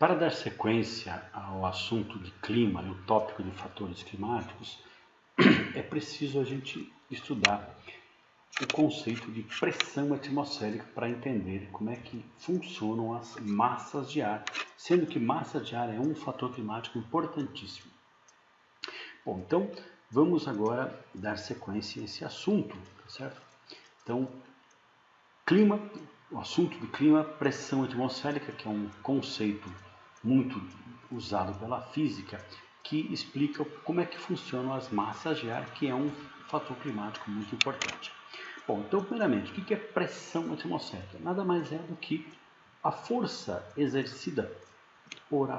Para dar sequência ao assunto de clima e o tópico de fatores climáticos, é preciso a gente estudar o conceito de pressão atmosférica para entender como é que funcionam as massas de ar, sendo que massa de ar é um fator climático importantíssimo. Bom, então vamos agora dar sequência a esse assunto, tá certo? Então, clima, o assunto de clima, pressão atmosférica, que é um conceito muito usado pela física, que explica como é que funcionam as massas de ar, que é um fator climático muito importante. Bom, então, primeiramente, o que é pressão atmosférica? Nada mais é do que a força exercida por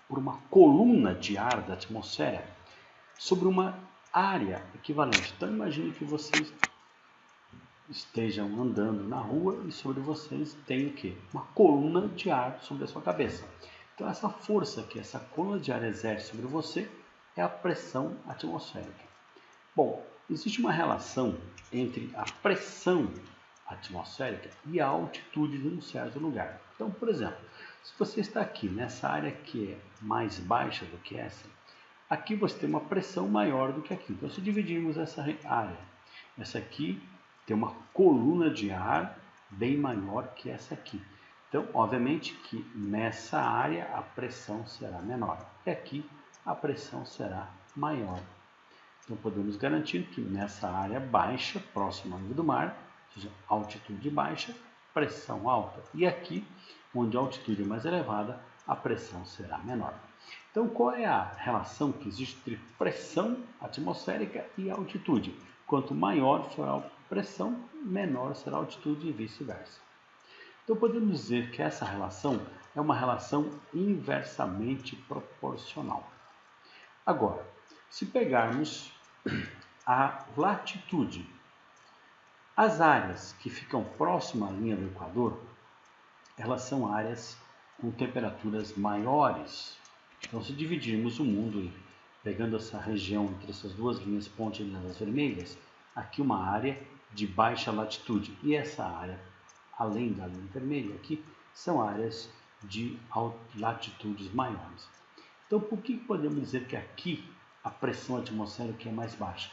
uma coluna de ar da atmosfera sobre uma área equivalente. Então, imagine que vocês estejam andando na rua e sobre vocês tem o quê? Uma coluna de ar sobre a sua cabeça. Então, essa força que essa coluna de ar exerce sobre você é a pressão atmosférica. Bom, existe uma relação entre a pressão atmosférica e a altitude de um certo lugar. Então, por exemplo, se você está aqui nessa área que é mais baixa do que essa, aqui você tem uma pressão maior do que aqui. Então, se dividirmos essa área, essa aqui tem uma coluna de ar bem maior que essa aqui. Então, obviamente que nessa área a pressão será menor e aqui a pressão será maior. Então, podemos garantir que nessa área baixa, próxima ao nível do mar, ou seja, altitude baixa, pressão alta. E aqui, onde a altitude é mais elevada, a pressão será menor. Então, qual é a relação que existe entre pressão atmosférica e altitude? Quanto maior for a pressão, menor será a altitude e vice-versa. Então, podemos dizer que essa relação é uma relação inversamente proporcional. Agora, se pegarmos a latitude, as áreas que ficam próximas à linha do Equador, elas são áreas com temperaturas maiores. Então, se dividirmos o mundo, pegando essa região entre essas duas linhas pontilhadas vermelhas, aqui uma área de baixa latitude e essa área, além da linha vermelha aqui, são áreas de latitudes maiores. Então, por que podemos dizer que aqui a pressão atmosférica é mais baixa?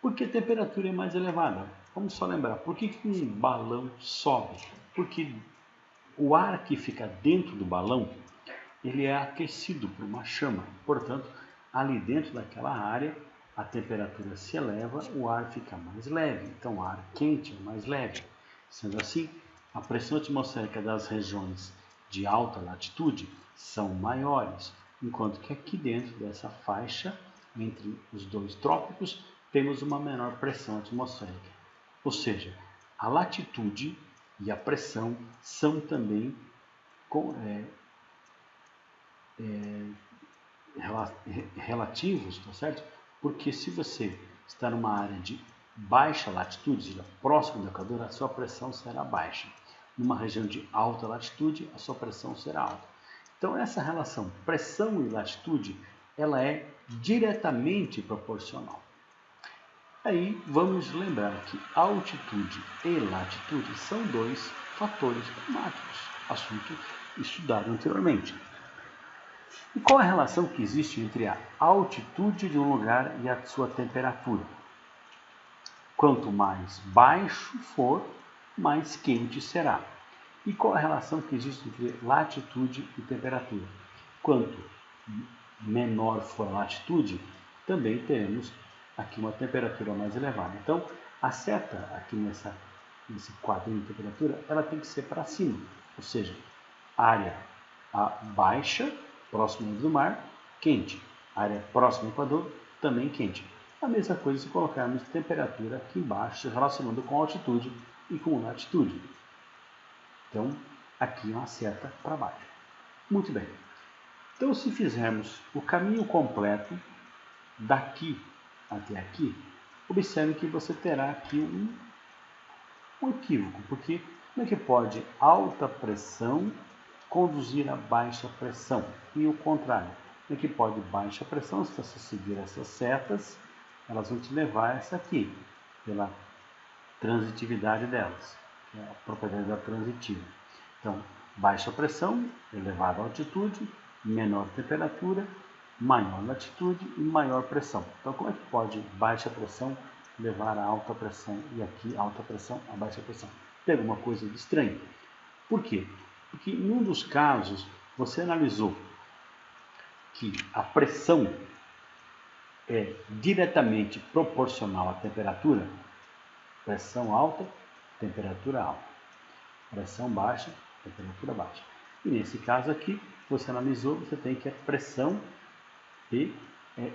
Porque a temperatura é mais elevada. Vamos só lembrar, por que um balão sobe? Porque o ar que fica dentro do balão, ele é aquecido por uma chama. Portanto, ali dentro daquela área, a temperatura se eleva, o ar fica mais leve. Então, o ar quente é mais leve. Sendo assim, a pressão atmosférica das regiões de alta latitude são maiores, enquanto que aqui dentro dessa faixa, entre os dois trópicos, temos uma menor pressão atmosférica. Ou seja, a latitude e a pressão são também relativos, tá certo? Porque se você está numa área de baixa latitude, próximo do Equador, a sua pressão será baixa. Numa região de alta latitude, a sua pressão será alta. Então, essa relação pressão e latitude, ela é diretamente proporcional. Aí, vamos lembrar que altitude e latitude são dois fatores climáticos, assunto estudado anteriormente. E qual a relação que existe entre a altitude de um lugar e a sua temperatura? Quanto mais baixo for, mais quente será. E qual a relação que existe entre latitude e temperatura? Quanto menor for a latitude, também teremos aqui uma temperatura mais elevada. Então, a seta aqui nesse quadrinho de temperatura, ela tem que ser para cima, ou seja, área baixa, próxima do mar, quente. Área próxima ao Equador, também quente. A mesma coisa se colocarmos temperatura aqui embaixo, relacionando com altitude e com latitude. Então, aqui uma seta para baixo. Muito bem. Então, se fizermos o caminho completo daqui até aqui, observe que você terá aqui um equívoco, porque como é que pode alta pressão conduzir a baixa pressão? E o contrário, como é que pode baixa pressão, se você seguir essas setas, elas vão te levar a essa aqui, pela transitividade delas, que é a propriedade da transitiva. Então, baixa pressão, elevada altitude, menor temperatura, maior latitude e maior pressão. Então, como é que pode baixa pressão levar a alta pressão e aqui alta pressão a baixa pressão? Tem alguma coisa de estranho. Por quê? Porque em um dos casos você analisou que a pressão é diretamente proporcional à temperatura, pressão alta, temperatura alta, pressão baixa, temperatura baixa. E nesse caso aqui, você analisou, você tem que a pressão P é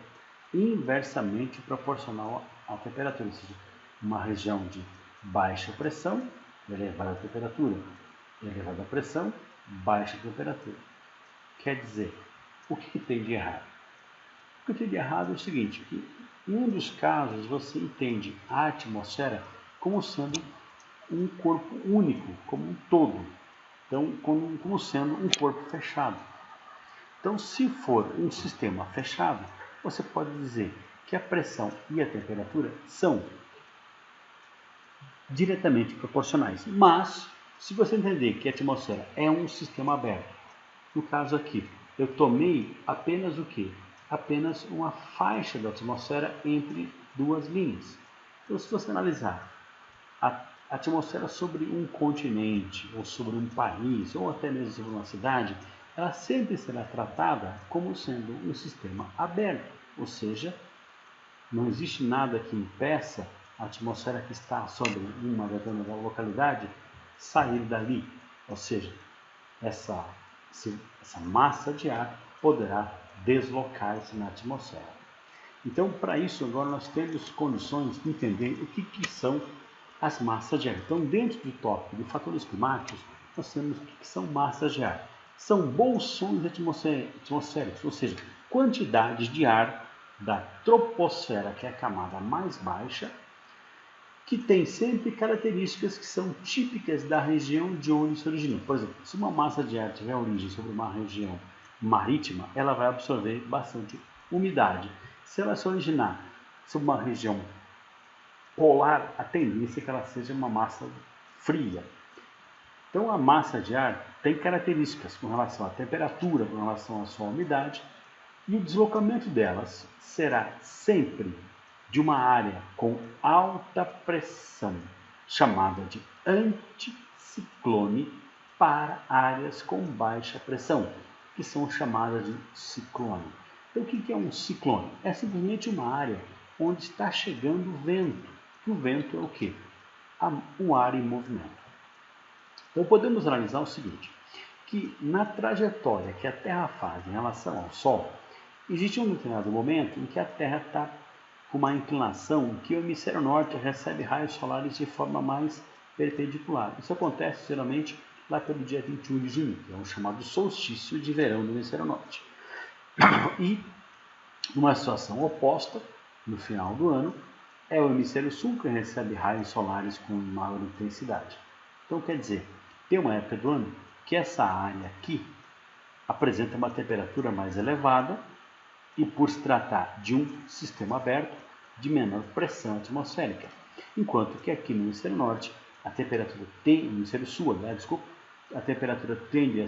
inversamente proporcional à temperatura, ou seja, uma região de baixa pressão, elevada temperatura, elevada pressão, baixa temperatura. Quer dizer, o que tem de errado? O que tem de errado é o seguinte, que em um dos casos você entende a atmosfera como sendo um corpo único, como um todo, então como sendo um corpo fechado. Então, se for um sistema fechado, você pode dizer que a pressão e a temperatura são diretamente proporcionais. Mas, se você entender que a atmosfera é um sistema aberto, no caso aqui, eu tomei apenas o quê? Apenas uma faixa da atmosfera entre duas linhas. Então, se você analisar a atmosfera sobre um continente, ou sobre um país, ou até mesmo sobre uma cidade, ela sempre será tratada como sendo um sistema aberto, ou seja, não existe nada que impeça a atmosfera que está sobre uma determinada localidade sair dali, ou seja, essa massa de ar poderá deslocar-se na atmosfera. Então, para isso, agora nós temos condições de entender o que são as massas de ar. Então, dentro do tópico de fatores climáticos, nós temos o que são massas de ar. São bolsões atmosféricos, ou seja, quantidades de ar da troposfera, que é a camada mais baixa, que tem sempre características que são típicas da região de onde se origina. Por exemplo, se uma massa de ar tiver origem sobre uma região marítima, ela vai absorver bastante umidade. Se ela se originar sobre uma região polar, a tendência é que ela seja uma massa fria. Então, a massa de ar tem características com relação à temperatura, com relação à sua umidade, e o deslocamento delas será sempre de uma área com alta pressão, chamada de anticiclone, para áreas com baixa pressão, que são chamadas de ciclone. Então, o que é um ciclone? É simplesmente uma área onde está chegando vento. E o vento é o quê? O ar em movimento. Então, podemos analisar o seguinte, que na trajetória que a Terra faz em relação ao Sol, existe um determinado momento em que a Terra está com uma inclinação que o hemisfério norte recebe raios solares de forma mais perpendicular. Isso acontece geralmente lá pelo dia 21 de junho, que é o chamado solstício de verão do hemisfério norte. E, numa situação oposta, no final do ano, é o hemisfério sul que recebe raios solares com maior intensidade. Então, quer dizer, tem uma época do ano que essa área aqui apresenta uma temperatura mais elevada e, por se tratar de um sistema aberto, de menor pressão atmosférica. Enquanto que aqui no hemisfério norte, a temperatura tem, no hemisfério sul, desculpa, a temperatura tende a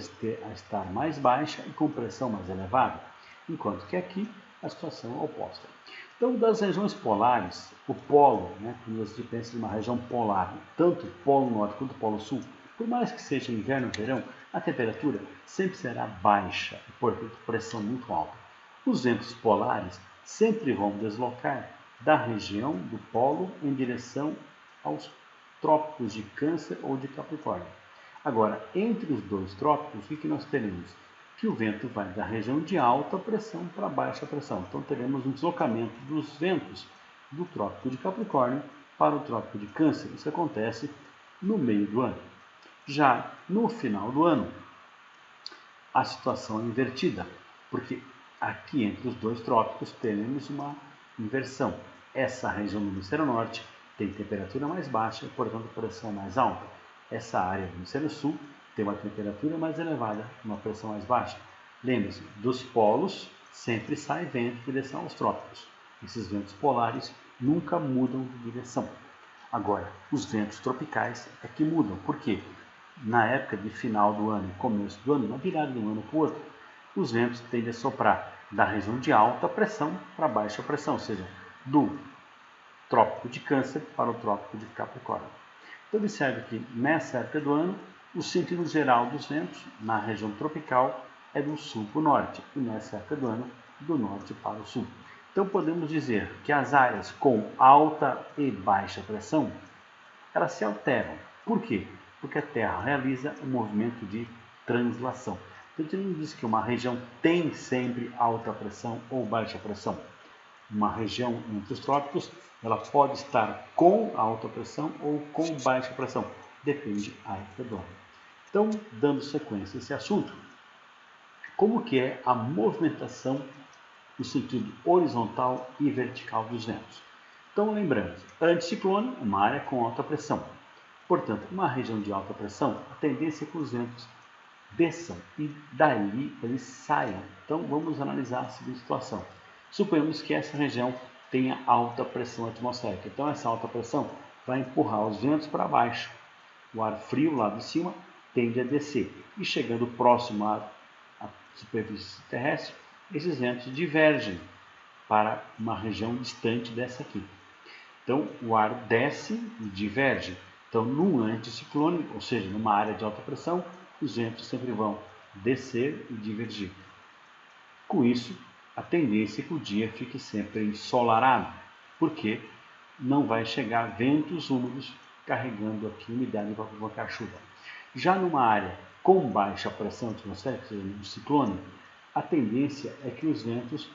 estar mais baixa e com pressão mais elevada, enquanto que aqui a situação é oposta. Então, das regiões polares, o polo, quando você pensa em uma região polar, tanto o polo norte quanto o polo sul, por mais que seja inverno ou verão, a temperatura sempre será baixa e, portanto, pressão muito alta. Os ventos polares sempre vão deslocar da região do polo em direção aos trópicos de Câncer ou de Capricórnio. Agora, entre os dois trópicos, o que nós teremos? Que o vento vai da região de alta pressão para baixa pressão. Então, teremos um deslocamento dos ventos do trópico de Capricórnio para o trópico de Câncer. Isso acontece no meio do ano. Já no final do ano, a situação é invertida, porque aqui entre os dois trópicos teremos uma inversão. Essa região do hemisfério norte tem temperatura mais baixa e, portanto, pressão mais alta. Essa área do hemisfério sul tem uma temperatura mais elevada, uma pressão mais baixa. Lembre-se, dos polos sempre sai vento em direção aos trópicos. Esses ventos polares nunca mudam de direção. Agora, os ventos tropicais é que mudam. Por quê? na época de final do ano e começo do ano, na virada de um ano para o outro, os ventos tendem a soprar da região de alta pressão para baixa pressão, ou seja, do Trópico de Câncer para o Trópico de Capricórnio. Então observe que nessa época do ano, o sentido geral dos ventos na região tropical é do sul para o norte, e nessa época do ano, do norte para o sul. Então podemos dizer que as áreas com alta e baixa pressão, elas se alteram. Por quê? Porque a Terra realiza um movimento de translação. Então a gente não diz que uma região tem sempre alta pressão ou baixa pressão. Uma região entre os trópicos, ela pode estar com alta pressão ou com baixa pressão. Depende da época do ano. Então, dando sequência a esse assunto, como que é a movimentação no sentido horizontal e vertical dos ventos? Então, lembrando, anticiclone, uma área com alta pressão. Portanto, uma região de alta pressão, a tendência é que os ventos desçam e daí eles saiam. Então, vamos analisar a seguinte situação. Suponhamos que essa região tenha alta pressão atmosférica. Então, essa alta pressão vai empurrar os ventos para baixo. O ar frio lá de cima tende a descer. E chegando próximo à superfície terrestre, esses ventos divergem para uma região distante dessa aqui. Então, o ar desce e diverge. Então, num anticiclone, ou seja, numa área de alta pressão, os ventos sempre vão descer e divergir. Com isso, a tendência é que o dia fique sempre ensolarado, porque não vai chegar ventos úmidos carregando aqui umidade para provocar chuva. Já numa área com baixa pressão atmosférica, ou seja, no ciclone, a tendência é que os ventos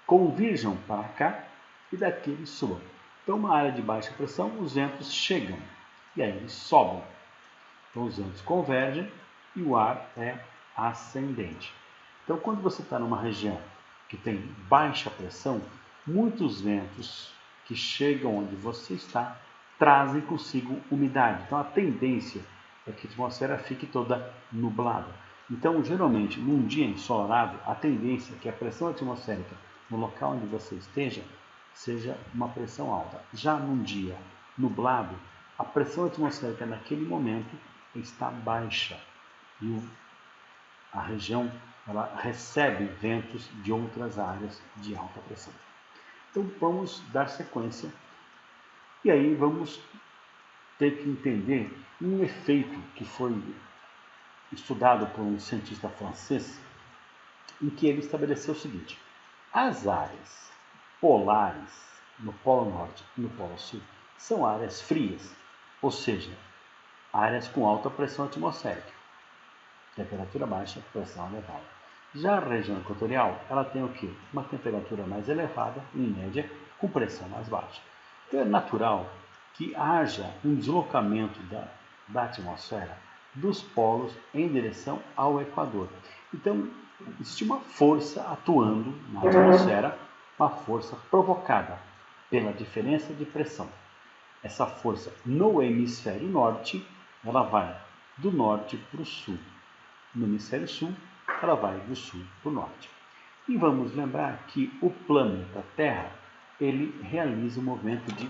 convirjam para cá e daqui eles subam. Então, uma área de baixa pressão, os ventos chegam e aí eles sobem. Então, os ventos convergem e o ar é ascendente. Então, quando você está numa região que tem baixa pressão, muitos ventos que chegam onde você está trazem consigo umidade. Então, a tendência é que a atmosfera fique toda nublada. Então, geralmente, num dia ensolarado, a tendência é que a pressão atmosférica no local onde você esteja seja uma pressão alta. Já num dia nublado, a pressão atmosférica naquele momento está baixa e a região ela recebe ventos de outras áreas de alta pressão. Então vamos dar sequência e aí vamos ter que entender um efeito que foi estudado por um cientista francês, em que ele estabeleceu o seguinte: as áreas polares no Polo Norte e no Polo Sul são áreas frias, ou seja, áreas com alta pressão atmosférica, temperatura baixa, pressão elevada. Já a região equatorial, ela tem o quê? Uma temperatura mais elevada, em média, com pressão mais baixa. Então é natural que haja um deslocamento da atmosfera dos polos em direção ao Equador. Então, existe uma força atuando na atmosfera, uma força provocada pela diferença de pressão. Essa força no hemisfério norte, ela vai do norte para o sul. No hemisfério sul, ela vai do sul para o norte. E vamos lembrar que o planeta Terra, ele realiza um movimento de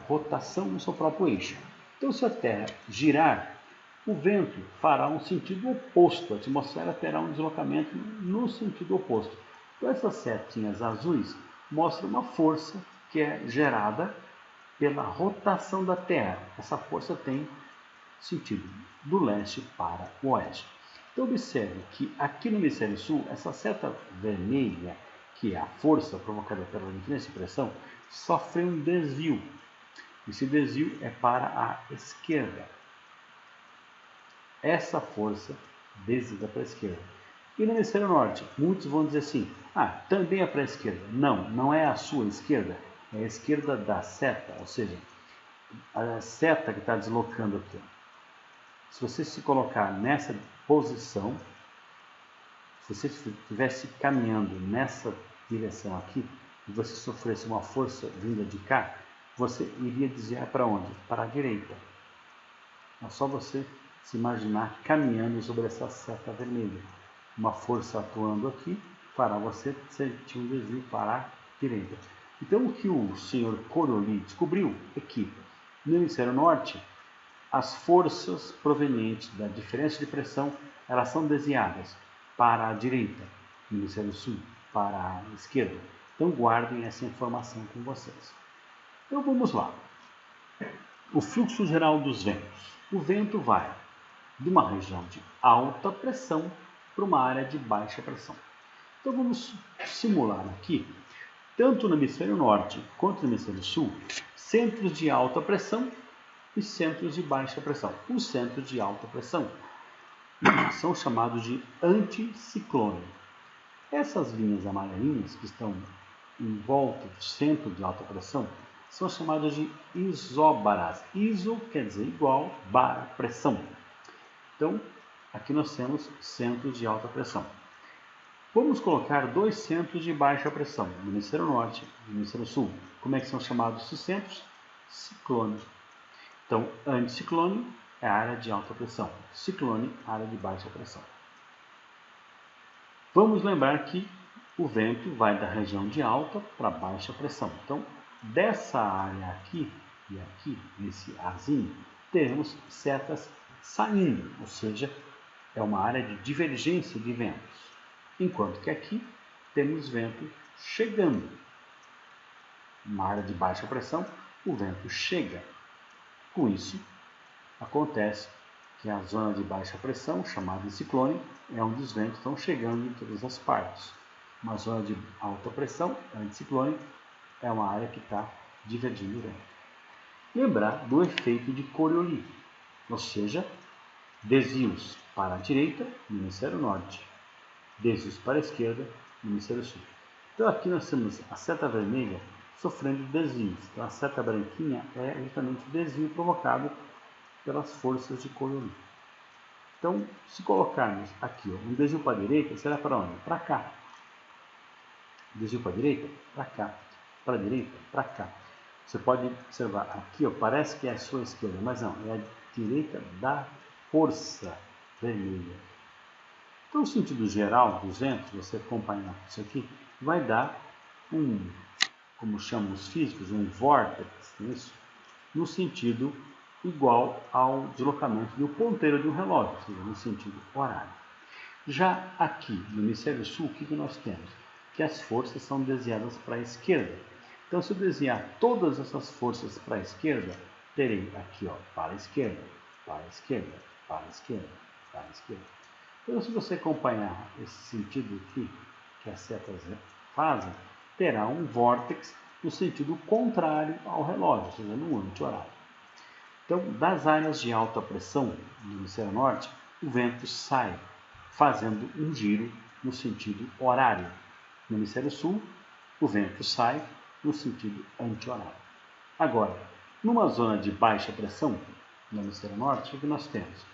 rotação no seu próprio eixo. Então, se a Terra girar, o vento fará um sentido oposto, a atmosfera terá um deslocamento no sentido oposto. Então, essas setinhas azuis mostram uma força que é gerada pela rotação da Terra. Essa força tem sentido do leste para o oeste. Então, observe que aqui no hemisfério sul, essa seta vermelha, que é a força provocada pela diferença de pressão, sofre um desvio. Esse desvio é para a esquerda. Essa força desvia para a esquerda. E no hemisfério norte, muitos vão dizer assim: também é para a esquerda. Não, não é a sua esquerda, é a esquerda da seta, ou seja, a seta que está deslocando aqui. Se você se colocar nessa posição, se você estivesse caminhando nessa direção aqui, e você sofresse uma força vinda de cá, você iria desviar para onde? Para a direita. É só você se imaginar caminhando sobre essa seta vermelha. Uma força atuando aqui fará você sentir um desvio para a direita. Então, o que o senhor Coriolis descobriu é que no hemisfério norte, as forças provenientes da diferença de pressão, elas são desviadas para a direita, no hemisfério sul, para a esquerda. Então guardem essa informação com vocês. Então vamos lá. O fluxo geral dos ventos. O vento vai de uma região de alta pressão para uma área de baixa pressão. Então vamos simular aqui, tanto no hemisfério norte quanto no hemisfério sul, centros de alta pressão e centros de baixa pressão. Os centros de alta pressão são chamados de anticiclone. Essas linhas amarelinhas que estão em volta do centro de alta pressão são chamadas de isóbaras. Iso quer dizer igual, bara, pressão. Então, aqui nós temos centros de alta pressão. Vamos colocar dois centros de baixa pressão, no hemisfério norte e no hemisfério sul. Como é que são chamados esses centros? Ciclone. Então, anticiclone é a área de alta pressão, ciclone, área de baixa pressão. Vamos lembrar que o vento vai da região de alta para baixa pressão. Então, dessa área aqui e aqui, nesse Azinho, teremos setas saindo, ou seja, é uma área de divergência de ventos. Enquanto que aqui temos vento chegando. Na área de baixa pressão, o vento chega. Com isso, acontece que a zona de baixa pressão, chamada de ciclone, é onde os ventos estão chegando em todas as partes. Uma zona de alta pressão, anticiclone, é uma área que está divergindo o vento. Lembrar do efeito de Coriolis, ou seja, desvios para a direita no hemisfério norte, desvios para a esquerda no hemisfério sul. Então aqui nós temos a seta vermelha sofrendo desvios. Então a seta branquinha é justamente o desvio provocado pelas forças de Coriolis. Então, se colocarmos aqui um desvio para a direita, será para onde? Para cá. Desvio para a direita? Para cá. Para a direita? Para cá. Você pode observar aqui, parece que é a sua esquerda, mas não, é a direita da força vermelha. Então, o sentido geral dos ventos, você acompanhar isso aqui, vai dar como chamam os físicos, um vórtex, isso, no sentido igual ao deslocamento do ponteiro de um relógio, ou seja, no sentido horário. Já aqui, no hemisfério sul, o que nós temos? Que as forças são desviadas para a esquerda. Então, se eu desviar todas essas forças para a esquerda, terei aqui, para a esquerda, para a esquerda, para a esquerda, para a esquerda. Então, se você acompanhar esse sentido aqui, que as setas fazem, terá um vórtex no sentido contrário ao relógio, ou seja, no anti-horário. Então, das áreas de alta pressão no hemisfério norte, o vento sai fazendo um giro no sentido horário. No hemisfério sul, o vento sai no sentido anti-horário. Agora, numa zona de baixa pressão, no hemisfério norte, o que nós temos?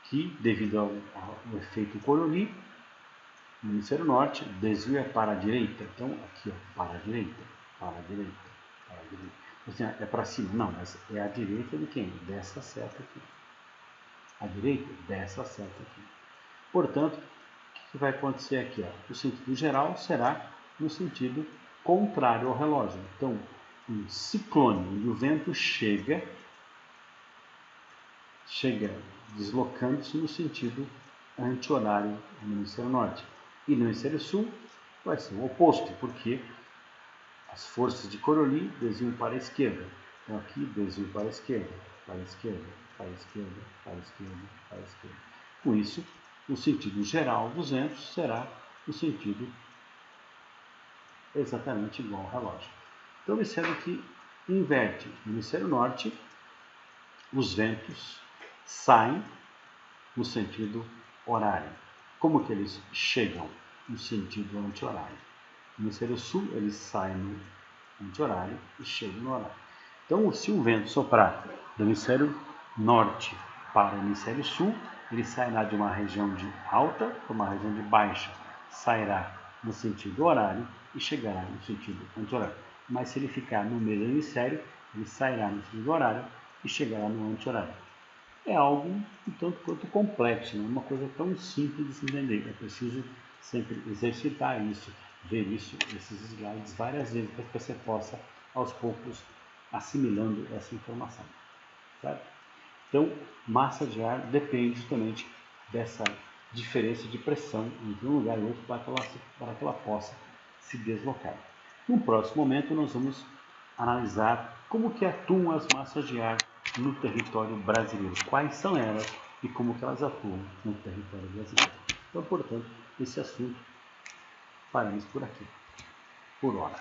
Que, devido ao efeito Coriolis, no hemisfério norte, o desvio é para a direita. Então, aqui, para a direita, para a direita, para a direita. Assim, é para cima? Não, mas é a direita de quem? Dessa seta aqui. A direita dessa seta aqui. Portanto, o que vai acontecer aqui? O sentido geral será no sentido contrário ao relógio. Então, um ciclone, onde o vento chega deslocando-se no sentido anti-horário no hemisfério norte. E no hemisfério sul vai ser o oposto, porque as forças de Coriolis desviam para a esquerda. Então aqui desvio para a esquerda, para a esquerda, para a esquerda, para a esquerda, para a esquerda. Com isso, o sentido geral dos ventos será o sentido exatamente igual ao relógio. Então observe que inverte. No hemisfério norte, os ventos saem no sentido horário. Como que eles chegam? No sentido anti-horário. No hemisfério sul, eles saem no anti-horário e chegam no horário. Então, se o vento soprar do hemisfério norte para o hemisfério sul, ele sairá de uma região de alta para uma região de baixa. Sairá no sentido horário e chegará no sentido anti-horário. Mas se ele ficar no meio do hemisfério, ele sairá no sentido horário e chegará no anti-horário. É algo um tanto quanto complexo, não é uma coisa tão simples de se entender. É preciso sempre exercitar isso, ver isso, esses slides várias vezes para que você possa, aos poucos, assimilando essa informação. Certo? Então, massa de ar depende justamente dessa diferença de pressão entre um lugar e outro para que ela possa se deslocar. No próximo momento, nós vamos analisar como que atuam as massas de ar no território brasileiro, quais são elas e como que elas atuam no território brasileiro. Então, portanto, esse assunto paramos por aqui, por hora.